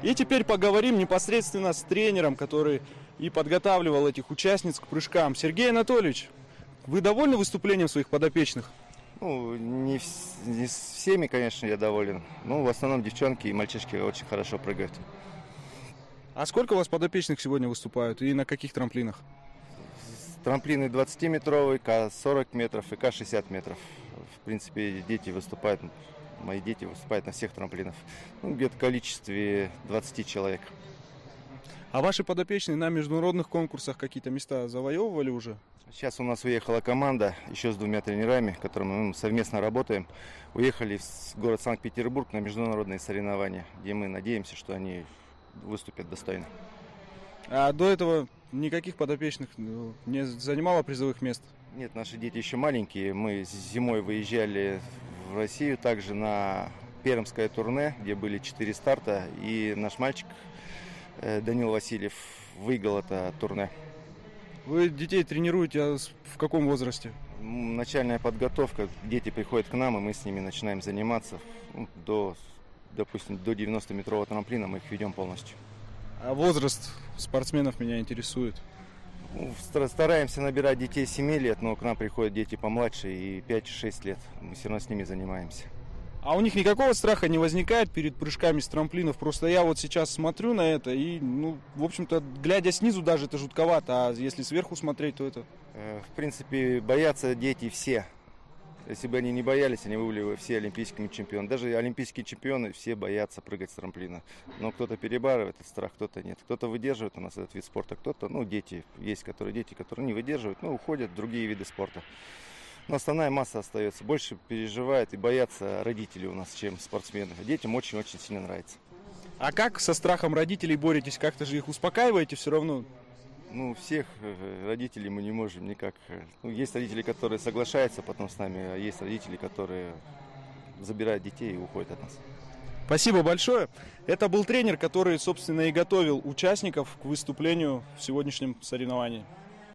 И теперь поговорим непосредственно с тренером, который и подготавливал этих участниц к прыжкам. Сергей Анатольевич, вы довольны выступлением своих подопечных? Ну, не с всеми, конечно, я доволен. Ну, в основном девчонки и мальчишки очень хорошо прыгают. А сколько у вас подопечных сегодня выступают и на каких трамплинах? Трамплины 20-метровый, К-40 метров и К-60 метров. В принципе, дети выступают, мои дети выступают на всех трамплинах. Ну, где-то в количестве 20 человек. А ваши подопечные на международных конкурсах какие-то места завоевывали уже? Сейчас у нас уехала команда еще с 2 тренерами, с которыми мы совместно работаем. Уехали в город Санкт-Петербург на международные соревнования, где мы надеемся, что они выступят достойно. А до этого никаких подопечных не занимало призовых мест? Нет, наши дети еще маленькие. Мы зимой выезжали в Россию также на пермское турне, где были 4 старта. И наш мальчик Данил Васильев выиграл это турне. Вы детей тренируете в каком возрасте? Начальная подготовка. Дети приходят к нам, и мы с ними начинаем заниматься. Допустим, до 90-метрового трамплина мы их ведем полностью. А возраст спортсменов меня интересует. Стараемся набирать детей 7 лет, но к нам приходят дети помладше и 5-6 лет. Мы все равно с ними занимаемся. А у них никакого страха не возникает перед прыжками с трамплинов? Просто я вот сейчас смотрю на это и, в общем-то, глядя снизу даже это жутковато, а если сверху смотреть, то это... В принципе, боятся дети все. Если бы они не боялись, они были бы все олимпийскими чемпионами. Даже олимпийские чемпионы все боятся прыгать с трамплина. Но кто-то перебарывает этот страх, кто-то нет. Кто-то выдерживает у нас этот вид спорта, кто-то, дети, есть дети, которые не выдерживают, уходят в другие виды спорта. Но основная масса остается. Больше переживает и боятся родители у нас, чем спортсмены. Детям очень-очень сильно нравится. А как со страхом родителей боретесь? Как-то же их успокаиваете все равно? Всех родителей мы не можем никак. Есть родители, которые соглашаются потом с нами, а есть родители, которые забирают детей и уходят от нас. Спасибо большое. Это был тренер, который, собственно, и готовил участников к выступлению в сегодняшнем соревновании.